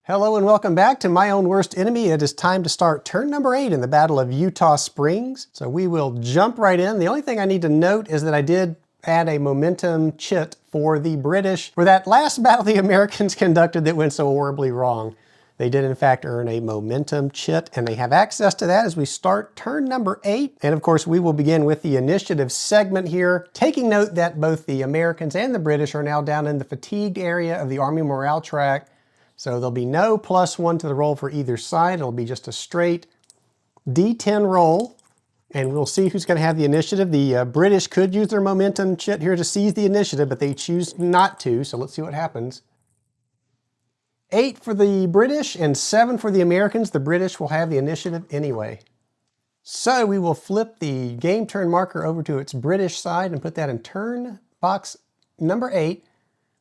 Hello and welcome back to My Own Worst Enemy. It is time to start turn number 8 in the Battle of Eutaw Springs. So we will jump right in. The only thing I need to note is that I did add a momentum chit for the British for that last battle the Americans conducted that went so horribly wrong. They did in fact earn a momentum chit, and they have access to that as we start turn number 8. And of course we will begin with the initiative segment here, taking note that both the Americans and the British are now down in the fatigued area of the Army morale track. So there'll be no +1 to the roll for either side. It'll be just a straight D10 roll, and we'll see who's going to have the initiative. The British could use their momentum chit here to seize the initiative, but they choose not to, so let's see what happens. 8 for the British and 7 for the Americans. The British will have the initiative anyway. So we will flip the game turn marker over to its British side and put that in turn box number 8.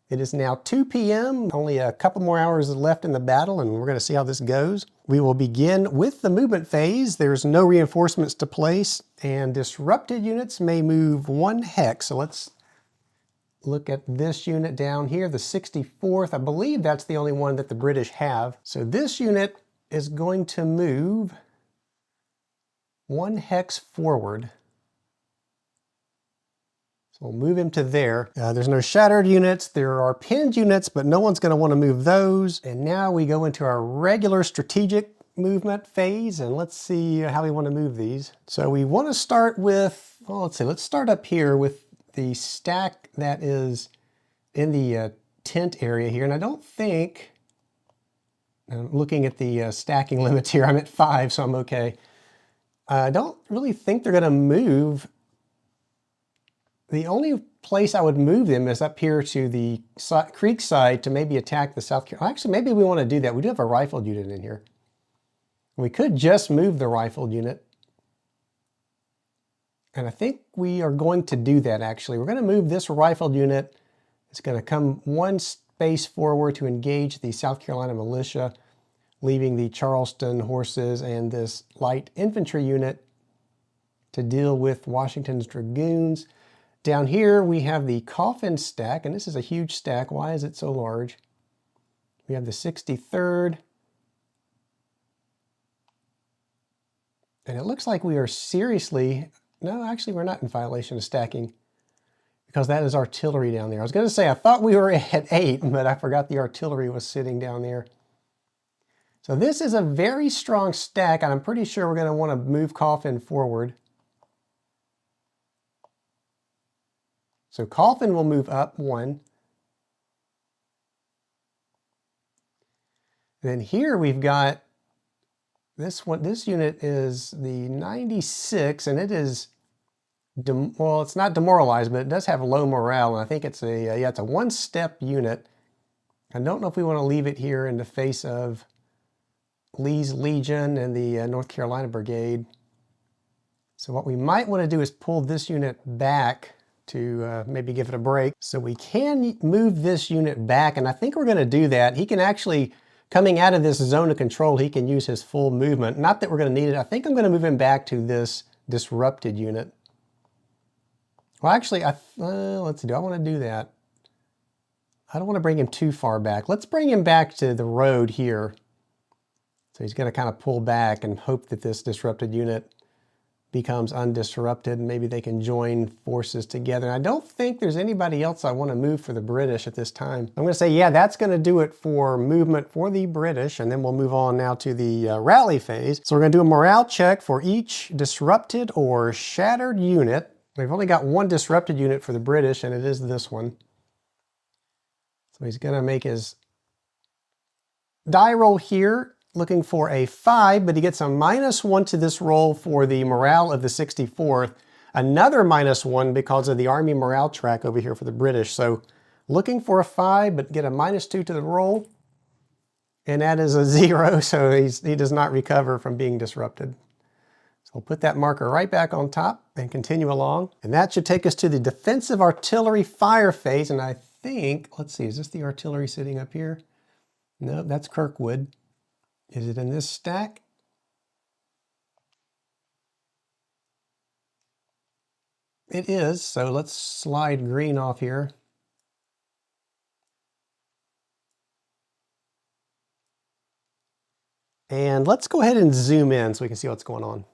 It is now 2 p.m. Only a couple more hours left in the battle, and we're going to see how this goes. We will begin with the movement phase. There's no reinforcements to place, and disrupted units may move 1 hex. So let's look at this unit down here, the 64th. I believe that's the only one that the British have. So this unit is going to move 1 hex forward. We'll move him to there. There's no shattered units. There are pinned units, but no one's going to want to move those. And now we go into our regular strategic movement phase, and let's see how we want to move these. So we want to start with, well, let's start up here with the stack that is in the tent area here. And I don't think, I'm looking at the stacking limits here, I'm at 5, so I'm okay. I don't really think they're going to move. The only place I would move them is up here to the creek side to maybe attack the South Carolina. Actually, maybe we want to do that. We do have a rifled unit in here. We could just move the rifled unit. And I think we are going to do that, actually. We're going to move this rifled unit. It's going to come 1 space forward to engage the South Carolina militia, leaving the Charleston horses and this light infantry unit to deal with Washington's dragoons. Down here we have the coffin stack, and this is a huge stack. Why is it so large? We have the 63rd. And it looks like we are seriously, no, actually we're not in violation of stacking, because that is artillery down there. I was going to say I thought we were at 8, but I forgot the artillery was sitting down there. So this is a very strong stack, and I'm pretty sure we're going to want to move coffin forward. So coffin will move up 1. Then here we've got this one. This unit is the 96, and it is, well, it's not demoralized, but it does have low morale. And I think it's a, yeah, it's a 1-step unit. I don't know if we want to leave it here in the face of Lee's Legion and the North Carolina Brigade. So what we might want to do is pull this unit back to maybe give it a break. So we can move this unit back, and I think we're going to do that. He can actually, coming out of this zone of control, he can use his full movement. Not that we're going to need it. I think I'm going to move him back to this disrupted unit. Well, actually, let's see, do I want to do that? I don't want to bring him too far back. Let's bring him back to the road here. So he's going to kind of pull back and hope that this disrupted unit becomes undisrupted, and maybe they can join forces together. And I don't think there's anybody else I want to move for the British at this time. I'm going to say, yeah, that's going to do it for movement for the British, and then we'll move on now to the rally phase. So we're going to do a morale check for each disrupted or shattered unit. We've only got 1 disrupted unit for the British, and it is this one. So he's going to make his die roll here, looking for a 5, but he gets a -1 to this roll for the morale of the 64th. Another -1 because of the Army morale track over here for the British. So looking for a 5, but get a -2 to the roll. And that is a 0, so he does not recover from being disrupted. So we'll put that marker right back on top and continue along. And that should take us to the defensive artillery fire phase. And I think, let's see, is this the artillery sitting up here? No, that's Kirkwood. Is it in this stack? It is, so let's slide green off here. And let's go ahead and zoom in so we can see what's going on.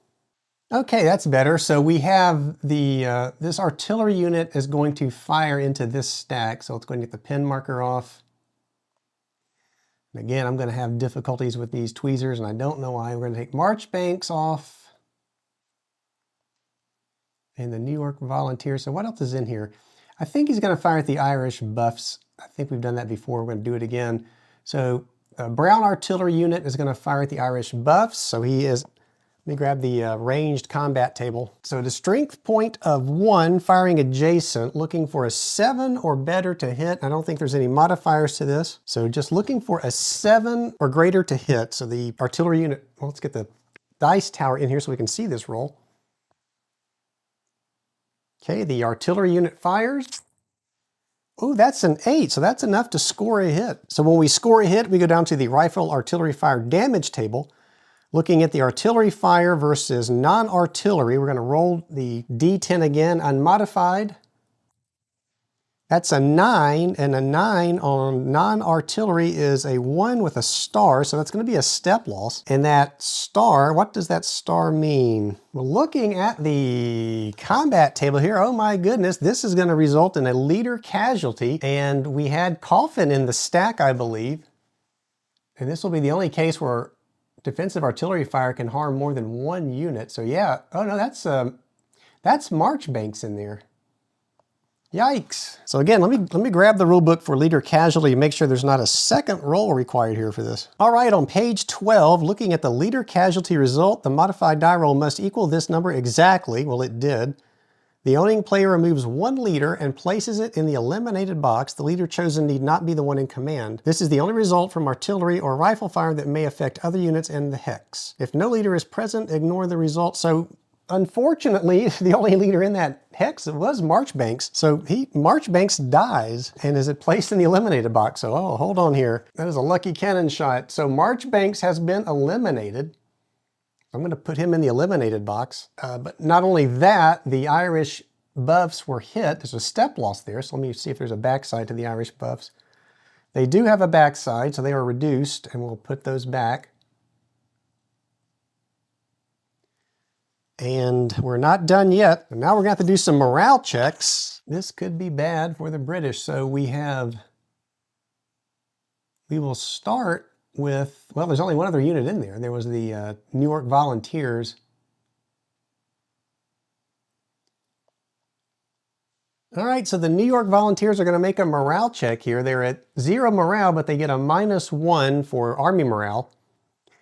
Okay, that's better. So we have the this artillery unit is going to fire into this stack. So it's going to get the pin marker off. And again, I'm going to have difficulties with these tweezers, and I don't know why. We're going to take Marchbanks off. And the New York Volunteers. So what else is in here? I think he's going to fire at the Irish Buffs. I think we've done that before. We're going to do it again. So Brown Artillery Unit is going to fire at the Irish Buffs. So he is... Let me grab the ranged combat table. So the strength point of 1, firing adjacent, looking for a 7 or better to hit. I don't think there's any modifiers to this. So just looking for a 7 or greater to hit. So the artillery unit, well, let's get the dice tower in here so we can see this roll. Okay, the artillery unit fires. Oh, that's an 8, so that's enough to score a hit. So when we score a hit, we go down to the rifle artillery fire damage table. Looking at the artillery fire versus non-artillery, we're going to roll the D10 again, unmodified. That's a 9, and a 9 on non-artillery is a 1 with a star, so that's going to be a step loss. And that star, what does that star mean? Well, looking at the combat table here, oh my goodness, this is going to result in a leader casualty, and we had Coffin in the stack, I believe. And this will be the only case where defensive artillery fire can harm more than 1 unit. So yeah, oh no, that's Marchbanks in there. Yikes. So again, let me grab the rule book for leader casualty and make sure there's not a second roll required here for this. All right, on page 12, looking at the leader casualty result, the modified die roll must equal this number exactly. Well, it did. The owning player removes 1 leader and places it in the eliminated box. The leader chosen need not be the one in command. This is the only result from artillery or rifle fire that may affect other units in the hex. If no leader is present, ignore the result. So unfortunately, the only leader in that hex was Marchbanks. So Marchbanks dies, and is it placed in the eliminated box? So, oh, hold on here. That is a lucky cannon shot. So Marchbanks has been eliminated. I'm going to put him in the eliminated box. But not only that, the Irish Buffs were hit. There's a step loss there, so let me see if there's a backside to the Irish Buffs. They do have a backside, so they are reduced, and we'll put those back. And we're not done yet. And now we're going to have to do some morale checks. This could be bad for the British. So we will start with, well, there's only one other unit in there. There was the New York Volunteers. All right, so the New York Volunteers are going to make a morale check here. They're at 0 morale, but they get a -1 for Army morale.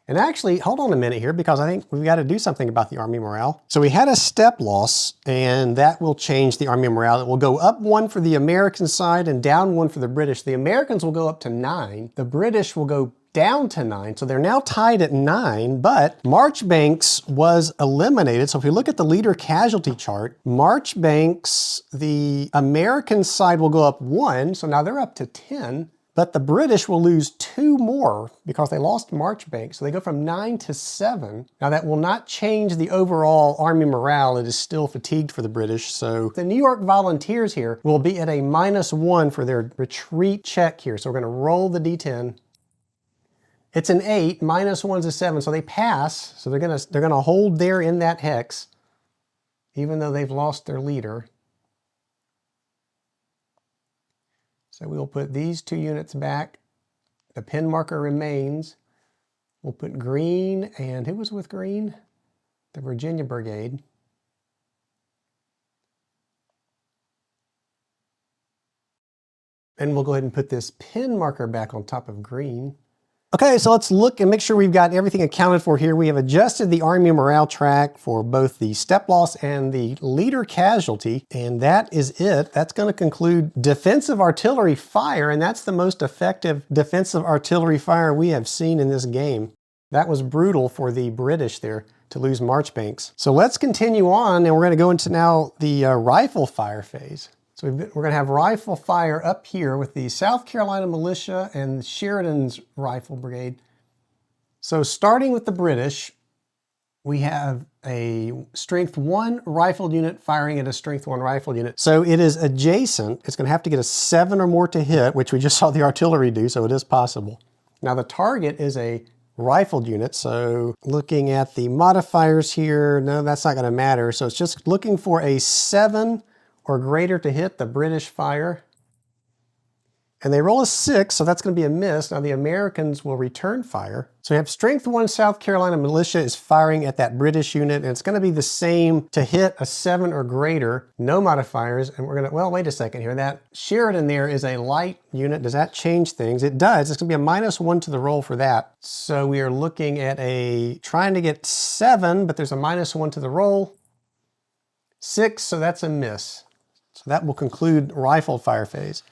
And actually, hold on a minute here, because I think we've got to do something about the Army morale. So we had a step loss, and that will change the Army morale. It will go up 1 for the American side and down 1 for the British. The Americans will go up to 9. The British will go down to 9. So they're now tied at 9, but Marchbanks was eliminated. So if we look at the leader casualty chart, Marchbanks, the American side will go up 1. So now they're up to 10. But the British will lose 2 more because they lost Marchbanks. So they go from 9 to 7. Now that will not change the overall Army morale. It is still fatigued for the British. So the New York Volunteers here will be at a -1 for their retreat check here. So we're going to roll the D10. It's an 8, -1's a 7. So they pass. So they're gonna hold there in that hex, even though they've lost their leader. So we'll put these 2 units back. The pin marker remains. We'll put green, and who was with green? The Virginia Brigade. And we'll go ahead and put this pin marker back on top of green. Okay, so let's look and make sure we've got everything accounted for here. We have adjusted the Army morale track for both the step loss and the leader casualty, and that is it. That's going to conclude defensive artillery fire, and that's the most effective defensive artillery fire we have seen in this game. That was brutal for the British there to lose Marchbanks. So let's continue on, and we're going to go into now the rifle fire phase. So we're going to have rifle fire up here with the South Carolina Militia and Sheridan's Rifle Brigade. So starting with the British, we have a strength 1 rifled unit firing at a strength 1 rifled unit. So it is adjacent. It's going to have to get a 7 or more to hit, which we just saw the artillery do, so it is possible. Now the target is a rifled unit. So looking at the modifiers here, no, that's not going to matter. So it's just looking for a 7 or greater to hit the British fire. And they roll a 6, so that's going to be a miss. Now the Americans will return fire. So we have Strength 1 South Carolina Militia is firing at that British unit, and it's going to be the same to hit a 7 or greater, no modifiers. And we're going to, well, wait a second here. That Sheridan there is a light unit. Does that change things? It does. It's going to be a -1 to the roll for that. So we are looking at trying to get 7, but there's a -1 to the roll. 6, so that's a miss. So that will conclude rifled fire phase.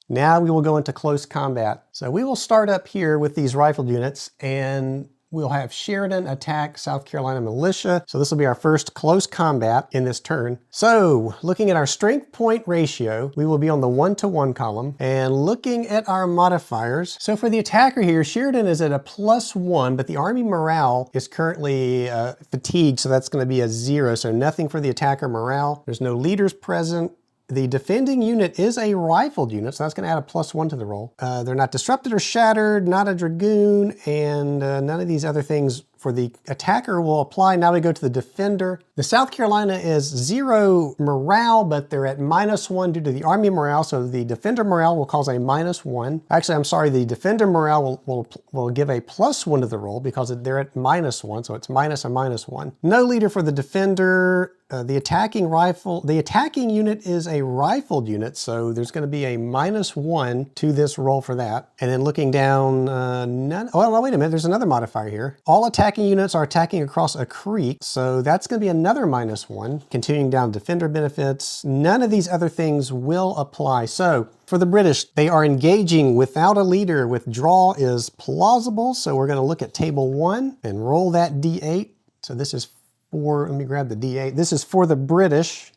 Now we will go into close combat. So we will start up here with these rifled units, and we'll have Sheridan attack South Carolina Militia. So this will be our first close combat in this turn. So looking at our strength point ratio, we will be on the 1-to-1 column, and looking at our modifiers. So for the attacker here, Sheridan is at a +1, but the army morale is currently fatigued, so that's going to be a 0. So nothing for the attacker morale. There's no leaders present. The defending unit is a rifled unit, so that's going to add a +1 to the roll. They're not disrupted or shattered, not a dragoon, and none of these other things for the attacker will apply. Now we go to the defender. The South Carolina is 0 morale, but they're at -1 due to the army morale, so the defender morale will cause a -1. Actually, I'm sorry, the defender morale will give a +1 to the roll because they're at -1, so it's minus a -1. No leader for the defender. The attacking unit is a rifled unit, so there's going to be a -1 to this roll for that. And then looking down, oh, no, wait a minute, there's another modifier here. All attacking units are attacking across a creek, so that's going to be another -1. Continuing down defender benefits, none of these other things will apply. So for the British, they are engaging without a leader. Withdrawal is plausible, so we're going to look at table 1 and roll that D8. So this is let me grab the D8. This is for the British.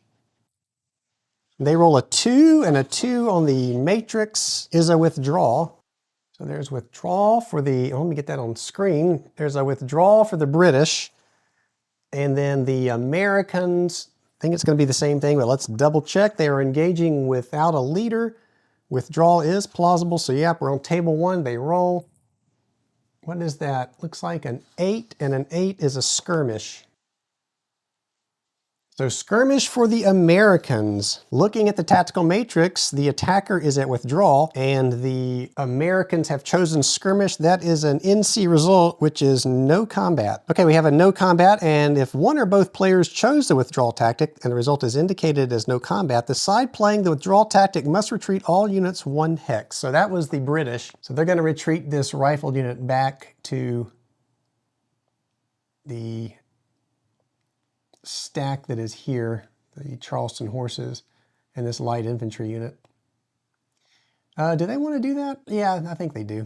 They roll a 2, and a 2 on the matrix is a withdrawal. So there's withdrawal for the, let me get that on screen. There's a withdrawal for the British. And then the Americans, I think it's going to be the same thing, but let's double check. They are engaging without a leader. Withdrawal is plausible. So yeah, we're on table 1. They roll. What is that? Looks like an 8, and an 8 is a skirmish. So skirmish for the Americans. Looking at the tactical matrix, the attacker is at withdrawal, and the Americans have chosen skirmish. That is an NC result, which is no combat. Okay, we have a no combat, and if one or both players chose the withdrawal tactic, and the result is indicated as no combat, the side playing the withdrawal tactic must retreat all units 1 hex. So that was the British. So they're going to retreat this rifled unit back to the stack that is here, the Charleston horses, and this light infantry unit. Do they want to do that? Yeah, I think they do.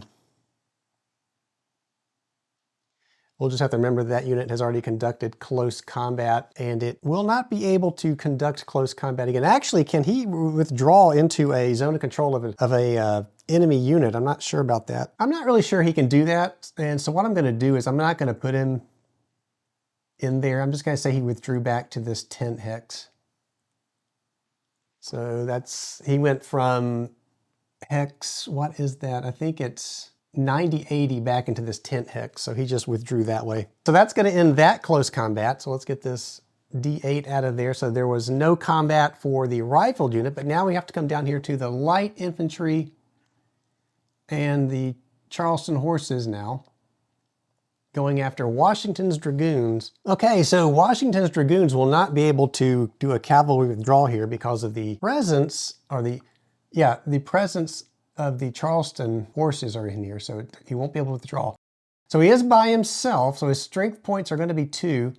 We'll just have to remember that unit has already conducted close combat, and it will not be able to conduct close combat again. Actually, can he withdraw into a zone of control of a enemy unit? I'm not sure about that. I'm not really sure he can do that, and so what I'm going to do is I'm not going to put him in there. I'm just going to say he withdrew back to this 10th hex. So he went from hex, what is that? I think it's 90-80 back into this 10th hex. So he just withdrew that way. So that's going to end that close combat. So let's get this D8 out of there. So there was no combat for the rifled unit, but now we have to come down here to the light infantry and the Charleston horses now, going after Washington's Dragoons. Okay, so Washington's Dragoons will not be able to do a cavalry withdrawal here because of the presence, or the presence of the Charleston horses are in here, so he won't be able to withdraw. So he is by himself, so his strength points are going to be 2.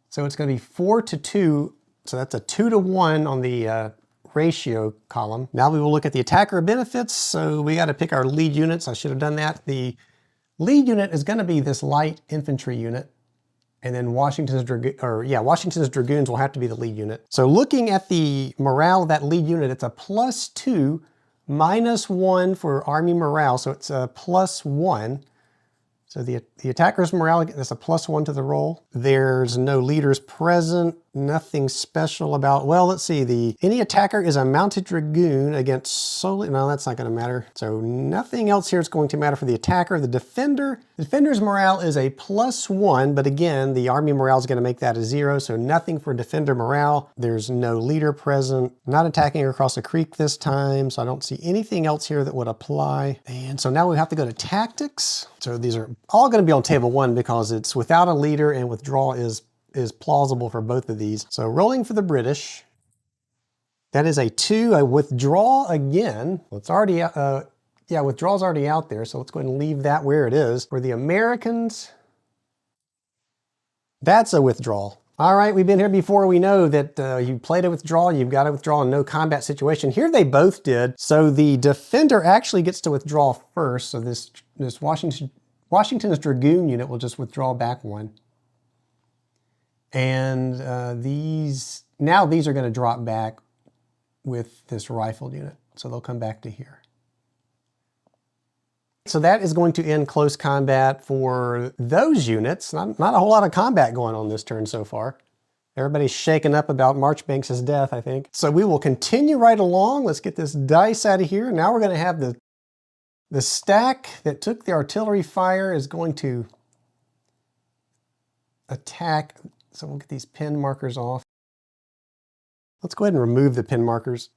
So it's going to be 4-2, so that's a 2-1 on the ratio column. Now we will look at the attacker benefits, so we got to pick our lead units. I should have done that. The lead unit is going to be this light infantry unit, and then Washington's Dragoons will have to be the lead unit. So looking at the morale of that lead unit, it's a +2, -1 for army morale, so it's a +1. So the attacker's morale, that's a +1 to the roll. There's no leaders present, Nothing special about, well, let's see, any attacker is a mounted dragoon against solely, no, that's not going to matter. So nothing else here is going to matter for the attacker. The defender's morale is a +1, but again, the army morale is going to make that a 0, so nothing for defender morale. There's no leader present, not attacking across a creek this time, so I don't see anything else here that would apply. And so now we have to go to tactics. So these are all going to be on table 1 because it's without a leader and withdraw is plausible for both of these. So rolling for the British, that is a 2. A withdraw again. Well, it's already, yeah, withdraw's already out there, so let's go ahead and leave that where it is. For the Americans, that's a withdrawal. All right, we've been here before. We know that you played a withdrawal, you've got to withdraw in no combat situation. Here they both did. So the defender actually gets to withdraw first. So this Washington's Dragoon unit will just withdraw back 1. And these are going to drop back with this rifled unit. So they'll come back to here. So that is going to end close combat for those units. Not a whole lot of combat going on this turn so far. Everybody's shaken up about Marchbanks' death, I think. So we will continue right along. Let's get this dice out of here. Now we're going to have the stack that took the artillery fire is going to attack. So we'll get these pin markers off. Let's go ahead and remove the pin markers.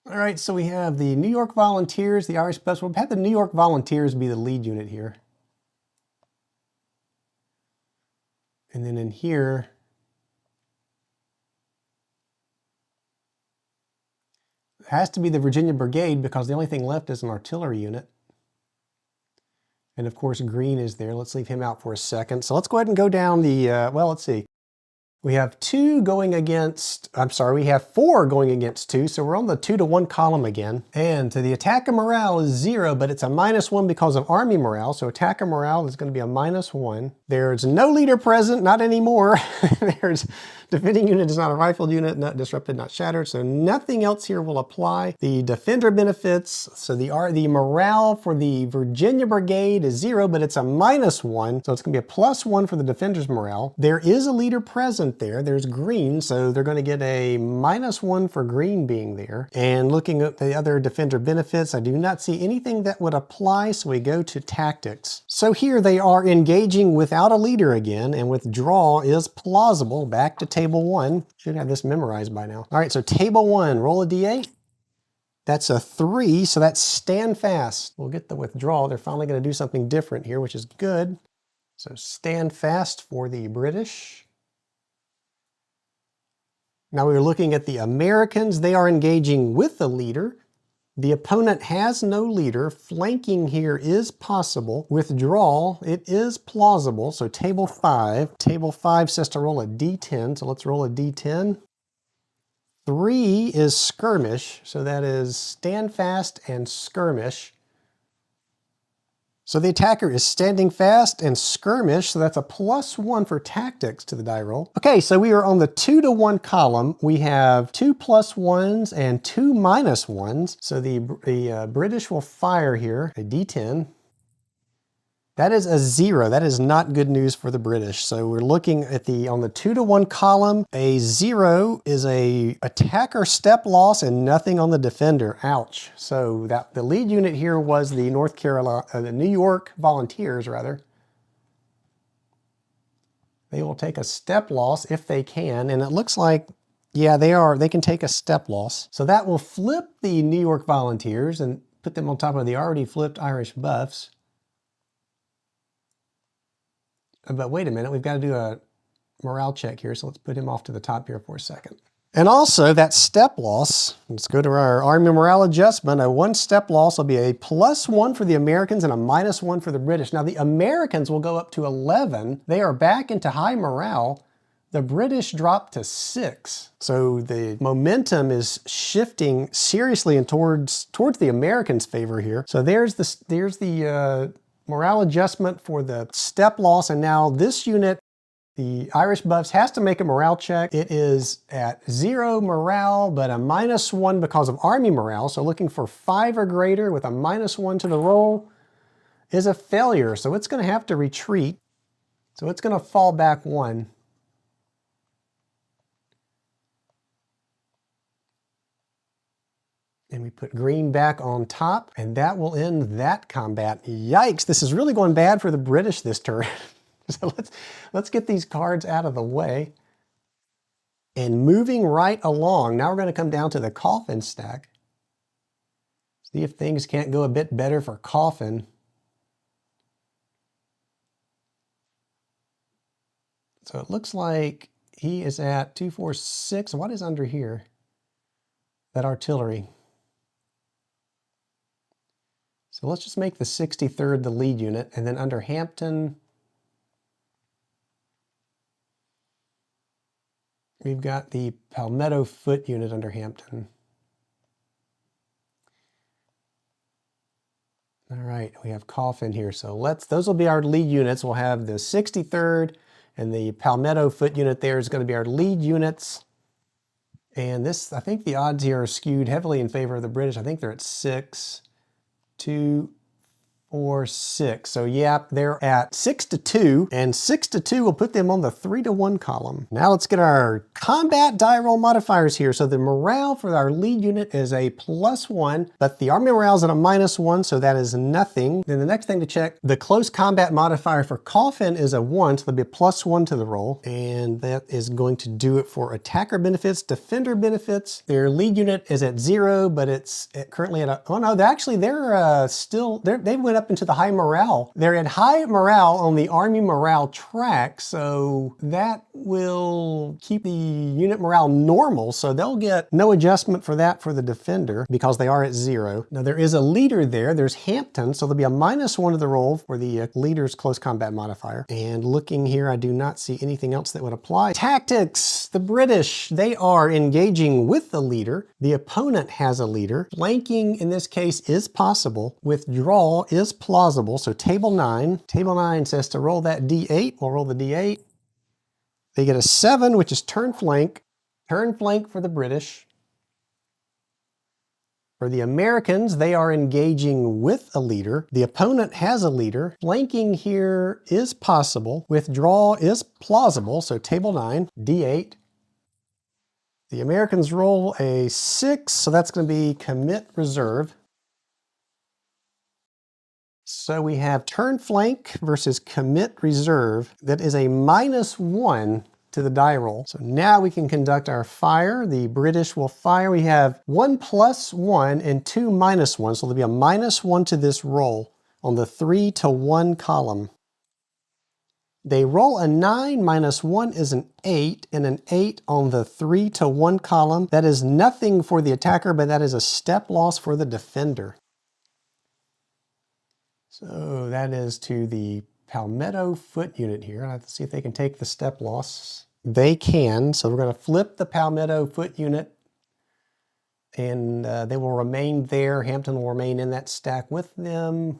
All right, so we have the New York Volunteers, the Irish Buffs. We'll have the New York Volunteers be the lead unit here. And then in here, it has to be the Virginia Brigade because the only thing left is an artillery unit. And of course, Green is there. Let's leave him out for a second. So let's go ahead and go down the, well, let's see. We have 2 going against, I'm sorry, we have 4 going against 2. So we're on the 2 to 1 column again. And to the attacker morale is 0, but it's a -1 because of army morale. So attacker morale is going to be a -1. There's no leader present, not anymore. There's defending unit is not a rifled unit, not disrupted, not shattered. So nothing else here will apply. The defender benefits, so the morale for the Virginia Brigade is 0, but it's a -1. So it's going to be a +1 for the defender's morale. There is a leader present there. There's Green, so they're going to get a -1 for Green being there. And looking at the other defender benefits, I do not see anything that would apply, so we go to tactics. So here they are engaging without a leader again, and withdraw is plausible. Back to table 1. Should have this memorized by now. All right, so table 1, roll a d8. That's a 3, so that's stand fast. We'll get the withdrawal. They're finally going to do something different here, which is good. So stand fast for the British. Now we're looking at the Americans. They are engaging with the leader. The opponent has no leader. Flanking here is possible. Withdrawal, it is plausible. So table 5. Table 5 says to roll a d10. So let's roll a d10. 3 is skirmish. So that is stand fast and skirmish. So the attacker is standing fast and skirmish, so that's a +1 for tactics to the die roll. Okay, so we are on the 2 to 1 column. We have 2 +1s and 2 -1s. So the British will fire here a d10. That is a 0. That is not good news for the British. So we're looking at on the 2 to 1 column, a 0 is a attacker step loss and nothing on the defender. Ouch. So the lead unit here was the the New York Volunteers rather. They will take a step loss if they can, and it looks like, yeah, they can take a step loss. So that will flip the New York Volunteers and put them on top of the already flipped Irish Buffs. But wait a minute, we've got to do a morale check here, so let's put him off to the top here for a second. And also that step loss, let's go to our army morale adjustment. A 1 step loss will be a +1 for the Americans and a -1 for the British. Now the Americans will go up to 11. They are back into high morale. The British dropped to 6. So the momentum is shifting seriously and towards the Americans' favor here. So there's the morale adjustment for the step loss, and now this unit, the Irish Buffs, has to make a morale check. It is at 0 morale, but a -1 because of army morale, so looking for 5 or greater with a -1 to the roll. is a failure, so it's going to have to retreat. So it's going to fall back 1. And we put green back on top, and that will end that combat. Yikes, this is really going bad for the British this turn. So let's get these cards out of the way. And moving right along, now we're going to come down to the coffin stack. See if things can't go a bit better for coffin. So it looks like he is at 246. What is under here? That artillery. So let's just make the 63rd the lead unit, and then under Hampton, we've got the Palmetto Foot unit under Hampton. All right, we have coffin here. So those will be our lead units. We'll have the 63rd and the Palmetto Foot unit there is going to be our lead units. And this, I think the odds here are skewed heavily in favor of the British. I think they're at 6, 2, 4, 6. So yeah, they're at 6-2, and 6-2 will put them on the 3-1 column. Now let's get our combat die roll modifiers here. So the morale for our lead unit is a +1, but the army morale is at a -1, so that is nothing. Then the next thing to check, the close combat modifier for coffin is a 1, so there'll be a +1 to the roll, and that is going to do it for attacker benefits. Defender benefits, their lead unit is at 0, but it's currently at a, oh no, they went up into the high morale. They're at high morale on the army morale track, so that will keep the unit morale normal, so they'll get no adjustment for that for the defender because they are at 0. Now there is a leader there, there's Hampton, so there'll be a -1 to the roll for the leader's close combat modifier. And looking here, I do not see anything else that would apply. Tactics, the British, they are engaging with the leader. The opponent has a leader. Flanking in this case is possible. Withdrawal is plausible, so table 9. Table 9 says to roll that D8. We'll roll the D8. They get a 7, which is turn flank. Turn flank for the British. For the Americans, they are engaging with a leader. The opponent has a leader. Flanking here is possible. Withdrawal is plausible, so table 9, D8. The Americans roll a 6, so that's going to be commit reserve. So we have turn flank versus commit reserve. That is a -1 to the die roll. So now we can conduct our fire. The British will fire. We have 1 +1 and 2 -1. So there'll be a -1 to this roll on the 3-1 column. They roll a 9, -1 is an 8, and an 8 on the 3-1 column. That is nothing for the attacker, but that is a step loss for the defender. So that is to the Palmetto Foot unit here. I have to see if they can take the step loss. They can, so we're going to flip the Palmetto Foot unit, and they will remain there. Hampton will remain in that stack with them.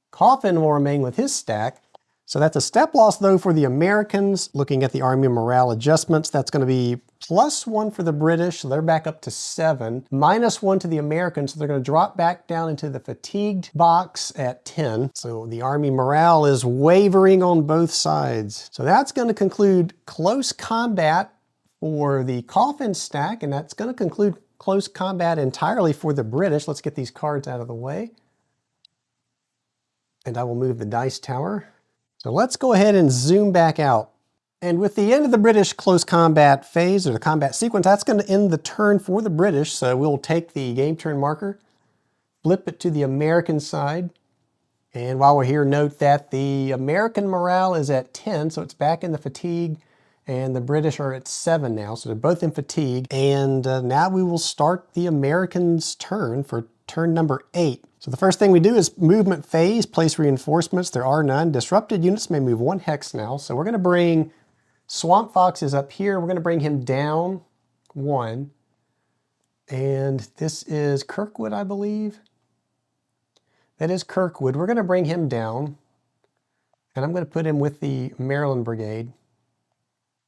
Coffin will remain with his stack. So that's a step loss though for the Americans. Looking at the army morale adjustments, that's going to be +1 for the British, so they're back up to 7. -1 to the Americans, so they're going to drop back down into the fatigued box at 10. So the army morale is wavering on both sides. So that's going to conclude close combat for the coffin stack, and that's going to conclude close combat entirely for the British. Let's get these cards out of the way. And I will move the dice tower. So let's go ahead and zoom back out. And with the end of the British close combat phase, or the combat sequence, that's going to end the turn for the British. So we'll take the game turn marker, flip it to the American side. And while we're here, note that the American morale is at 10, so it's back in the fatigue. And the British are at 7 now, so they're both in fatigue. And now we will start the Americans' turn for turn number 8. So the first thing we do is movement phase, place reinforcements. There are none. Disrupted units may move 1 hex now. So we're going to bring Swamp Fox is up here. We're going to bring him down 1. And this is Kirkwood, I believe. That is Kirkwood. We're going to bring him down. And I'm going to put him with the Maryland Brigade,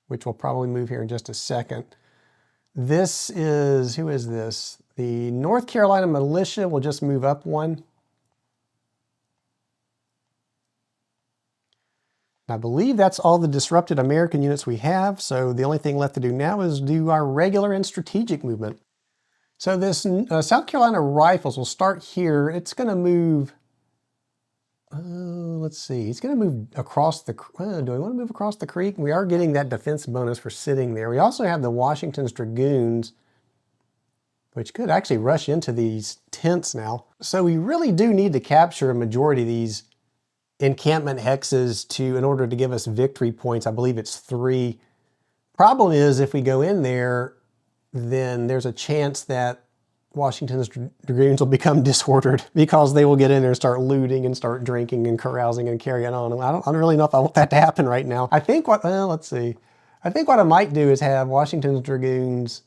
which will probably move here in just a second. This is, who is this? The North Carolina Militia will just move up 1. I believe that's all the disrupted American units we have, so the only thing left to do now is do our regular and strategic movement. So this South Carolina Rifles will start here. It's going to move, let's see, it's going to move across the, do we want to move across the creek? We are getting that defense bonus for sitting there. We also have the Washington's Dragoons, which could actually rush into these tents now. So we really do need to capture a majority of these encampment hexes in order to give us victory points. I believe it's 3. Problem is, if we go in there, then there's a chance that Washington's Dragoons will become disordered because they will get in there and start looting and start drinking and carousing and carrying on. And I don't really know if I want that to happen right now. I think let's see. I think what I might do is have Washington's Dragoons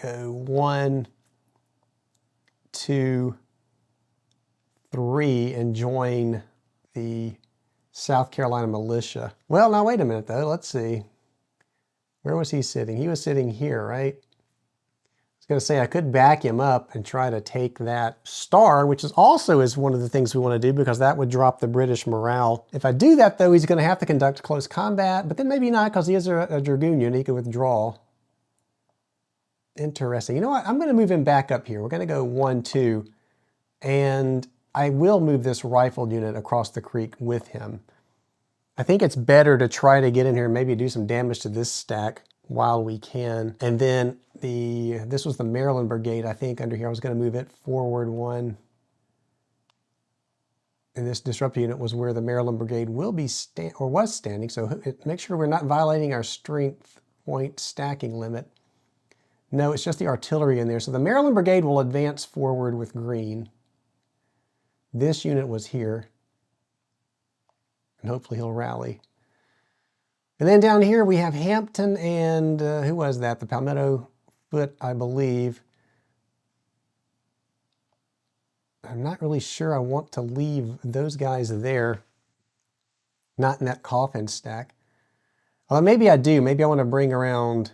go 1, 2, 3 and join the South Carolina militia. Well, now wait a minute though. Let's see. Where was he sitting? He was sitting here, right? I was going to say I could back him up and try to take that star, which is also one of the things we want to do because that would drop the British morale. If I do that though, he's going to have to conduct close combat, but then maybe not because he is a Dragoon unit. He could withdraw. Interesting. You know what? I'm going to move him back up here. We're going to go 1, 2, and I will move this rifled unit across the creek with him. I think it's better to try to get in here and maybe do some damage to this stack while we can. And then this was the Maryland Brigade, I think, under here. I was going to move it forward 1. And this disruptor unit was where the Maryland Brigade will be was standing. So make sure we're not violating our strength point stacking limit. No, it's just the artillery in there. So the Maryland Brigade will advance forward with green. This unit was here, and hopefully he'll rally. And then down here we have Hampton and, who was that? The Palmetto Foot, I believe. I'm not really sure I want to leave those guys there, not in that coffin stack. Well, maybe I do. Maybe I want to bring around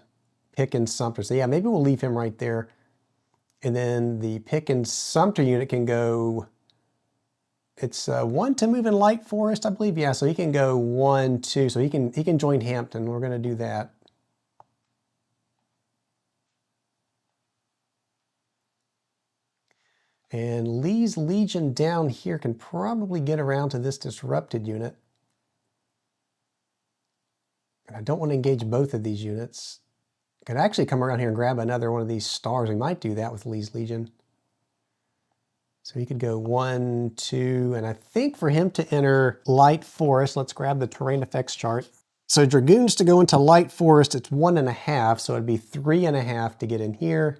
Pickens Sumter. So yeah, maybe we'll leave him right there. And then the Pickens Sumter unit can go, it's 1 to move in Light Forest, I believe. Yeah, so he can go 1, 2. So he can join Hampton. We're going to do that. And Lee's Legion down here can probably get around to this disrupted unit. And I don't want to engage both of these units. I could actually come around here and grab another one of these stars. We might do that with Lee's Legion. So he could go 1, 2, and I think for him to enter Light Forest, let's grab the terrain effects chart. So Dragoons to go into Light Forest, it's 1.5, so it'd be 3.5 to get in here.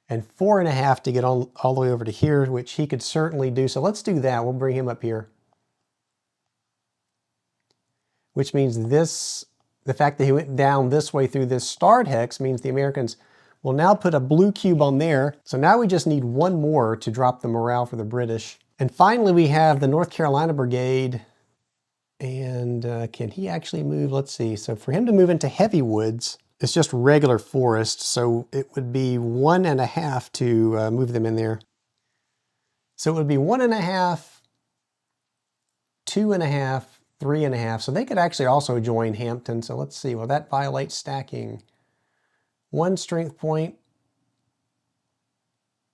And 4.5 to get all the way over to here, which he could certainly do. So let's do that. We'll bring him up here. Which means the fact that he went down this way through this starred hex means the Americans will now put a blue cube on there. So now we just need 1 more to drop the morale for the British. And finally, we have the North Carolina Brigade. And can he actually move? Let's see. So for him to move into Heavy Woods, it's just regular forest. So it would be 1.5 to move them in there. So it would be 1.5, 2.5, 3.5. So they could actually also join Hampton. So let's see. Well, that violates stacking. 1 strength point.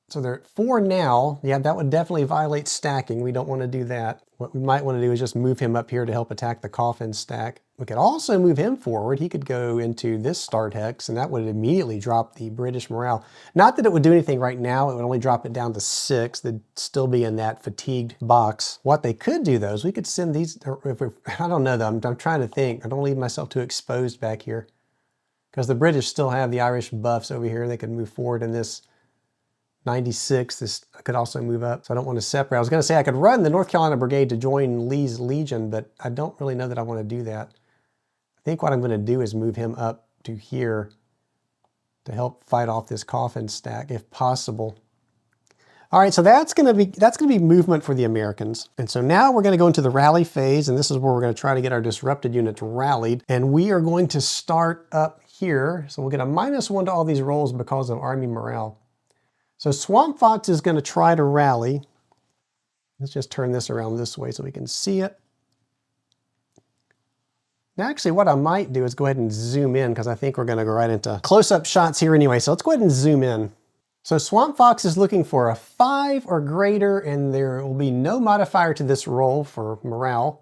So they're at 4 now. Yeah, that would definitely violate stacking. We don't want to do that. What we might want to do is just move him up here to help attack the coffin stack. We could also move him forward. He could go into this start hex, and that would immediately drop the British morale. Not that it would do anything right now. It would only drop it down to 6. They'd still be in that fatigued box. What they could do, though, is we could send these, I don't know, though. I'm trying to think. I don't leave myself too exposed back here. Because the British still have the Irish buffs over here. They could move forward in this 96. This could also move up. So I don't want to separate. I was going to say I could run the North Carolina Brigade to join Lee's Legion, but I don't really know that I want to do that. I think what I'm going to do is move him up to here to help fight off this coffin stack if possible. All right, so that's going to be movement for the Americans. And so now we're going to go into the rally phase, and this is where we're going to try to get our disrupted units rallied. And we are going to start up here. So we'll get a -1 to all these rolls because of Army morale. So Swamp Fox is going to try to rally. Let's just turn this around this way so we can see it. Now, actually, what I might do is go ahead and zoom in because I think we're going to go right into close-up shots here anyway. So let's go ahead and zoom in. So Swamp Fox is looking for a 5 or greater, and there will be no modifier to this roll for morale.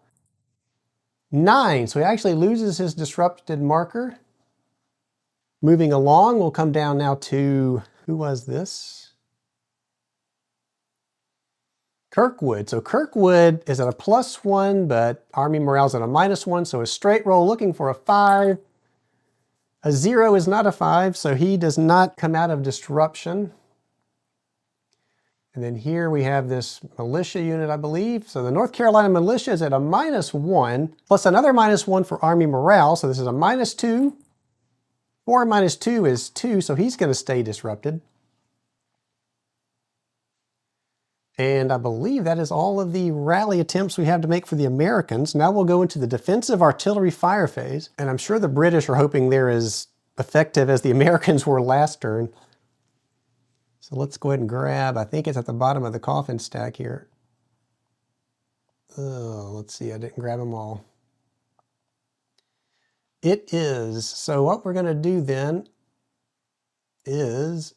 9, so he actually loses his disrupted marker. Moving along, we'll come down now to, who was this? Kirkwood. So Kirkwood is at a +1, but Army morale's at a -1, so a straight roll looking for a 5. A 0 is not a 5, so he does not come out of disruption. And then here we have this militia unit, I believe. So the North Carolina militia is at a -1, plus another -1 for Army morale. So this is a -2. 4 minus 2 is 2, so he's going to stay disrupted. And I believe that is all of the rally attempts we have to make for the Americans. Now we'll go into the defensive artillery fire phase. And I'm sure the British are hoping they're as effective as the Americans were last turn. So let's go ahead and grab, I think it's at the bottom of the coffin stack here. Oh, let's see, I didn't grab them all. It is. So what we're going to do then is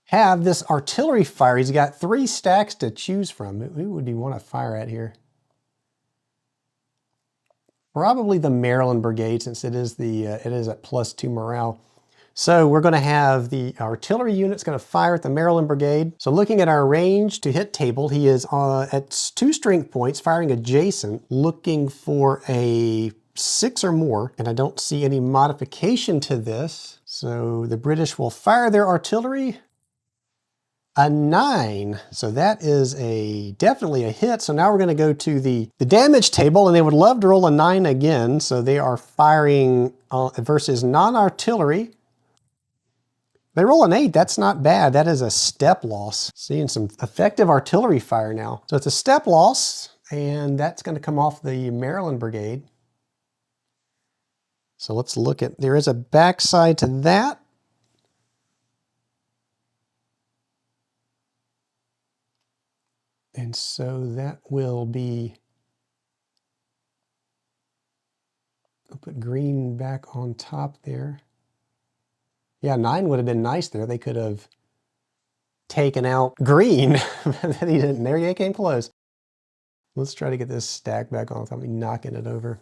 have this artillery fire. He's got 3 stacks to choose from. Who would he want to fire at here? Probably the Maryland Brigade, since it is at +2 morale. So we're going to have the artillery unit's going to fire at the Maryland Brigade. So looking at our range to hit table, he is at 2 strength points, firing adjacent, looking for a 6 or more, and I don't see any modification to this. So the British will fire their artillery. A 9, so that is definitely a hit. So now we're going to go to the damage table, and they would love to roll a 9 again. So they are firing versus non-artillery. They roll an 8, that's not bad. That is a step loss. Seeing some effective artillery fire now. So it's a step loss, and that's going to come off the Maryland Brigade. So let's look at, there is a backside to that. And so that will be, I'll put green back on top there. Yeah, 9 would have been nice there. They could have taken out green. He didn't. There you came close. Let's try to get this stack back on without me knocking it over.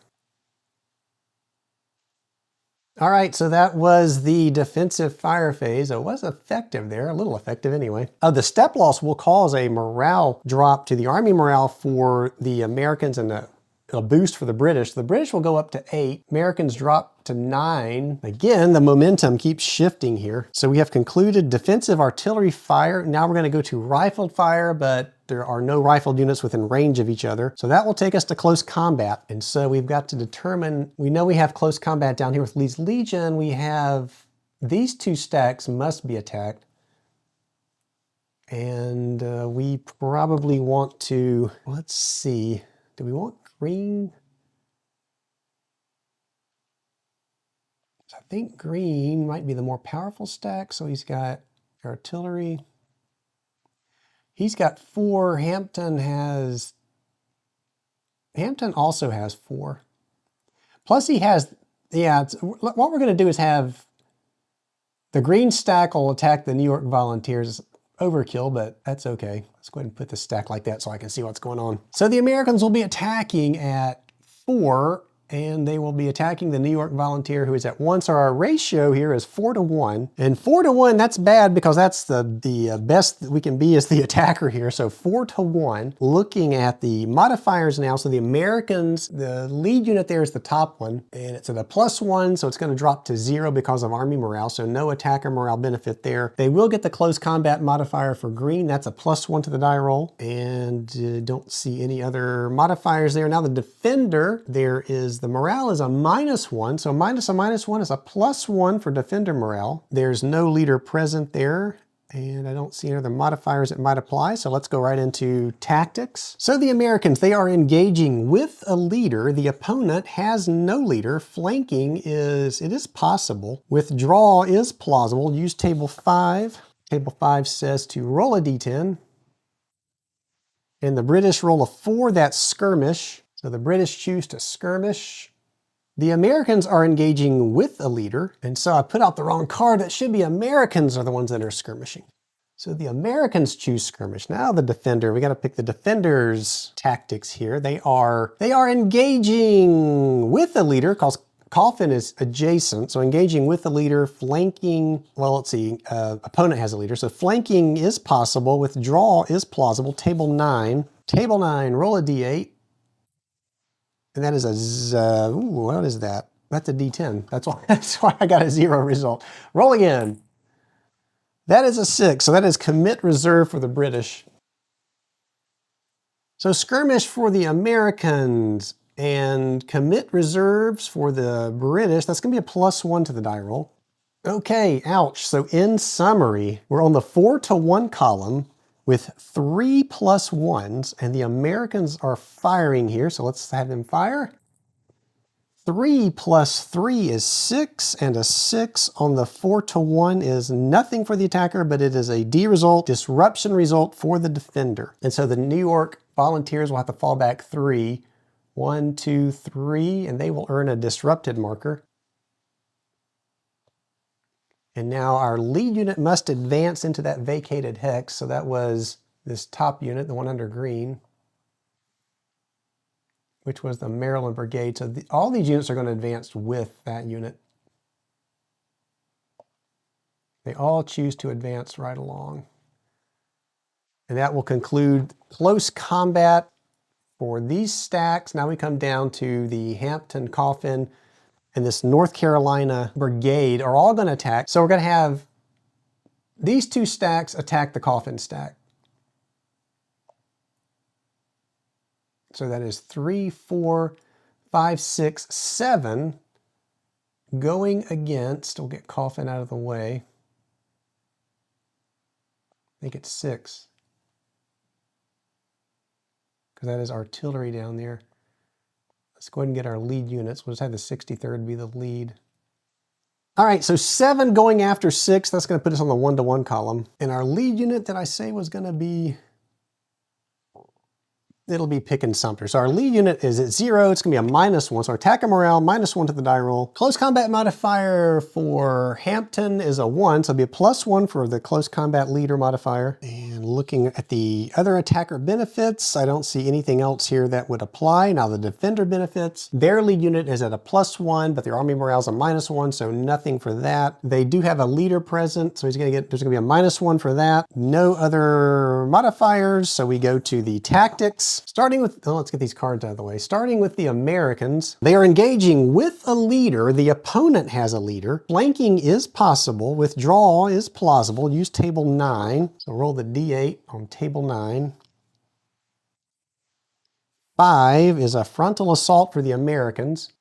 All right, so that was the defensive fire phase. It was effective there, a little effective anyway. The step loss will cause a morale drop to the Army morale for the Americans and a boost for the British. The British will go up to 8. Americans drop to 9. Again, the momentum keeps shifting here. So we have concluded defensive artillery fire. Now we're going to go to rifled fire, but there are no rifled units within range of each other. So that will take us to close combat. And so we've got to determine, we know we have close combat down here with Lee's Legion. We have these 2 stacks must be attacked. And we probably want to, let's see, do we want green? So I think green might be the more powerful stack. So he's got artillery. He's got 4. Hampton also has 4. Plus he has, yeah, what we're going to do is have the green stack will attack the New York Volunteers. Overkill, but that's okay. Let's go ahead and put the stack like that so I can see what's going on. So the Americans will be attacking at 4, and they will be attacking the New York Volunteer, who is at 1. So our ratio here is 4-to-1. And 4-to-1, that's bad because that's the best that we can be as the attacker here. So 4-to-1. Looking at the modifiers now, so the Americans, the lead unit there is the top one, and it's at a +1, so it's going to drop to 0 because of Army morale. So no attacker morale benefit there. They will get the close combat modifier for green. That's a +1 to the die roll. And don't see any other modifiers there. Now the defender, there is the morale is a -1, so minus a -1 is a +1 for defender morale. There's no leader present there, and I don't see any other modifiers that might apply, so let's go right into tactics. So the Americans, they are engaging with a leader. The opponent has no leader. Flanking it is possible. Withdraw is plausible. Use table 5. Table 5 says to roll a d10. And the British roll a 4, that's skirmish. So the British choose to skirmish. The Americans are engaging with a leader, and so I put out the wrong card. It should be Americans are the ones that are skirmishing. So the Americans choose skirmish. Now the defender, we got to pick the defender's tactics here. They are engaging with a leader, because coffin is adjacent. So engaging with a leader, flanking, well, let's see, opponent has a leader. So flanking is possible, withdraw is plausible. Table 9. Table 9, roll a D8. And that is ooh, what is that? That's a D10. That's why I got a 0 result. Roll again. That is a 6, so that is commit reserve for the British. So skirmish for the Americans and commit reserves for the British. That's gonna be a +1 to the die roll. Okay, ouch. So in summary, we're on the 4-to-1 column with 3 +1s, and the Americans are firing here, so let's have them fire. 3 + 3 is 6, and a 6 on the 4-to-1 is nothing for the attacker, but it is a D result, disruption result for the defender. And so the New York Volunteers will have to fall back 3. 1, 2, 3, and they will earn a disrupted marker. And now our lead unit must advance into that vacated hex. So that was this top unit, the one under green, which was the Maryland Brigade. So all these units are going to advance with that unit. They all choose to advance right along. And that will conclude close combat for these stacks. Now we come down to the Hampton Coffin and this North Carolina Brigade are all going to attack. So we're going to have these two stacks attack the Coffin stack. So that is 3, 4, 5, 6, 7 going against, we'll get Coffin out of the way. Make it 6. Because that is artillery down there. Let's go ahead and get our lead units. We'll just have the 63rd be the lead. All right, so 7 going after 6. That's going to put us on the 1-to-1 column. And our lead unit that I say was going to be, it'll be Pickens Sumter. So our lead unit is at 0. It's going to be a -1. So our attacker morale, -1 to the die roll. Close combat modifier for Hampton is a 1. So it'll be a +1 for the close combat leader modifier. And looking at the other attacker benefits, I don't see anything else here that would apply. Now the defender benefits, their lead unit is at a +1, but their army morale is a -1, so nothing for that. They do have a leader present, so there's going to be a -1 for that. No other modifiers, so we go to the tactics. Starting with, let's get these cards out of the way. Starting with the Americans, they are engaging with a leader. The opponent has a leader. Flanking is possible. Withdrawal is plausible. Use table 9. So roll the D8 on table 9. 5 is a frontal assault for the Americans.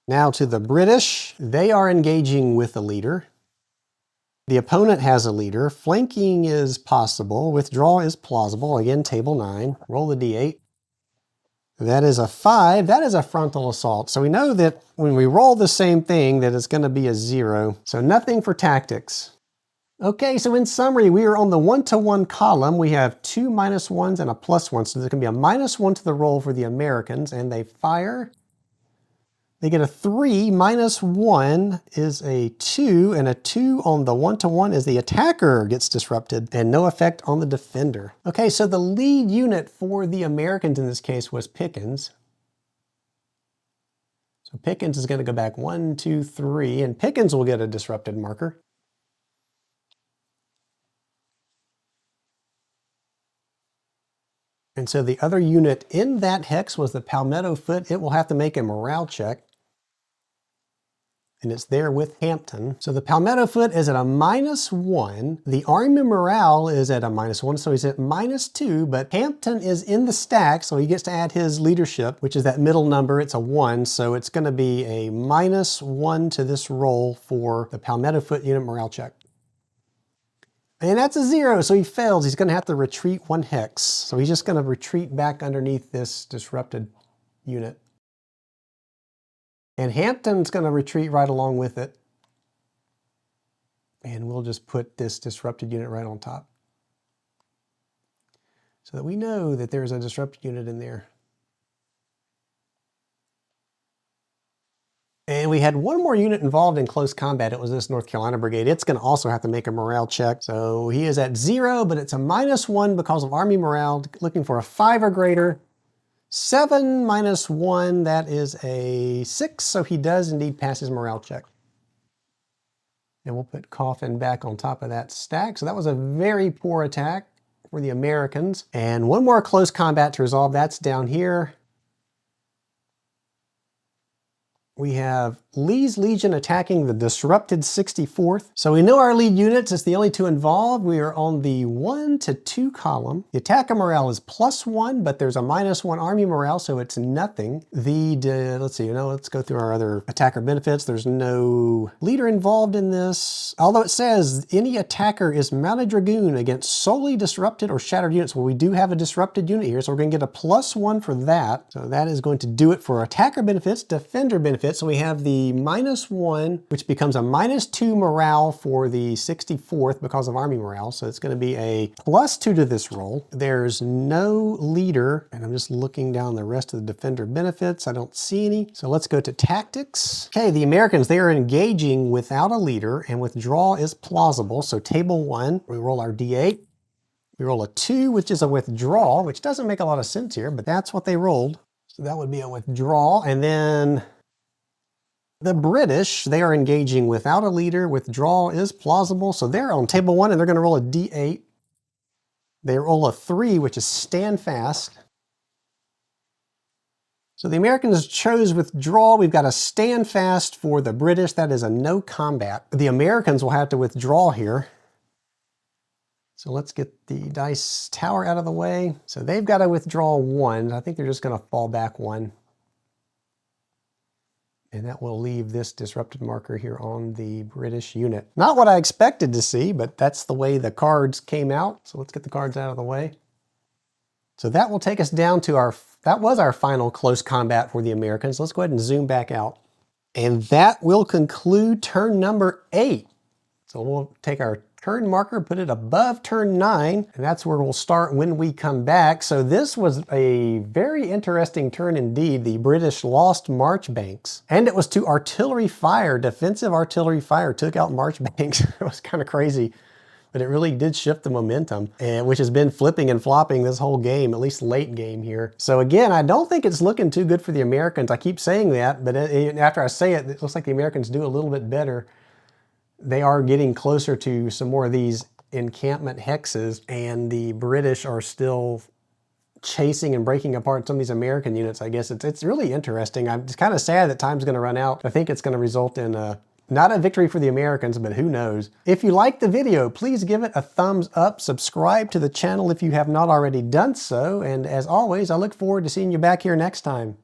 Now to the British, they are engaging with a leader. The opponent has a leader. Flanking is possible. Withdrawal is plausible. Again, table 9. Roll the D8. That is a 5. That is a frontal assault. So we know that when we roll the same thing, that it's going to be a 0. So nothing for tactics. Okay, so in summary, we are on the 1-to-1 column. We have 2 -1s and a +1. So there's going to be a -1 to the roll for the Americans, and they fire. They get a 3, -1 is a 2, and a 2 on the 1-to-1 is the attacker gets disrupted, and no effect on the defender. Okay, so the lead unit for the Americans in this case was Pickens. So Pickens is going to go back 1, 2, 3, and Pickens will get a disrupted marker. And so the other unit in that hex was the Palmetto Foot. It will have to make a morale check. And it's there with Hampton. So the Palmetto Foot is at a -1. The Army morale is at a -1, so he's at -2, but Hampton is in the stack, so he gets to add his leadership, which is that middle number. It's a 1, so it's going to be a -1 to this roll for the Palmetto Foot unit morale check. And that's a 0, so he fails. He's going to have to retreat 1 hex. So he's just going to retreat back underneath this disrupted unit. And Hampton's going to retreat right along with it. And we'll just put this disrupted unit right on top. so that we know that there's a disrupted unit in there. And we had one more unit involved in close combat. It was this North Carolina brigade. It's going to also have to make a morale check. So he is at 0, but it's a -1 because of Army morale, looking for a 5 or greater. 7 minus 1, that is a 6, so he does indeed pass his morale check. And we'll put Coffin back on top of that stack. So that was a very poor attack for the Americans. And one more close combat to resolve. That's down here. We have Lee's Legion attacking the disrupted 64th. So we know our lead units is the only two involved. We are on the 1 to 2 column. The attacker morale is +1, but there's a -1 Army morale, so it's nothing. Let's see, let's go through our other attacker benefits. There's no leader involved in this. Although it says any attacker is mounted dragoon against solely disrupted or shattered units. Well, we do have a disrupted unit here, so we're going to get a +1 for that. So that is going to do it for attacker benefits, defender benefits. So we have the -1, which becomes a -2 morale for the 64th because of Army morale. So it's going to be a +2 to this roll. There's no leader, and I'm just looking down the rest of the defender benefits. I don't see any. So let's go to tactics. Okay, the Americans, they are engaging without a leader, and withdrawal is plausible. So table 1, we roll our D8. We roll a 2, which is a withdrawal, which doesn't make a lot of sense here, but that's what they rolled. So that would be a withdrawal. And then the British, they are engaging without a leader. Withdrawal is plausible. So they're on table 1 and they're going to roll a D8. They roll a 3, which is stand fast. So the Americans chose withdrawal. We've got a stand fast for the British. That is a no combat. The Americans will have to withdraw here. So let's get the dice tower out of the way. So they've got to withdraw 1. I think they're just going to fall back 1. And that will leave this disrupted marker here on the British unit. Not what I expected to see, but that's the way the cards came out. So let's get the cards out of the way. So that will take us down to that was our final close combat for the Americans. Let's go ahead and zoom back out. And that will conclude turn number 8. So we'll take our turn marker, put it above turn 9, and that's where we'll start when we come back. So this was a very interesting turn indeed. The British lost Marchbanks, and it was to artillery fire. Defensive artillery fire took out Marchbanks. It was kind of crazy, but it really did shift the momentum, which has been flipping and flopping this whole game, at least late game here. So again, I don't think it's looking too good for the Americans. I keep saying that, but after I say it, it looks like the Americans do a little bit better. They are getting closer to some more of these encampment hexes, and the British are still chasing and breaking apart some of these American units. I guess it's really interesting. I'm just kind of sad that time's going to run out. I think it's going to result in not a victory for the Americans, but who knows. If you liked the video, please give it a thumbs up. Subscribe to the channel if you have not already done so. And as always, I look forward to seeing you back here next time.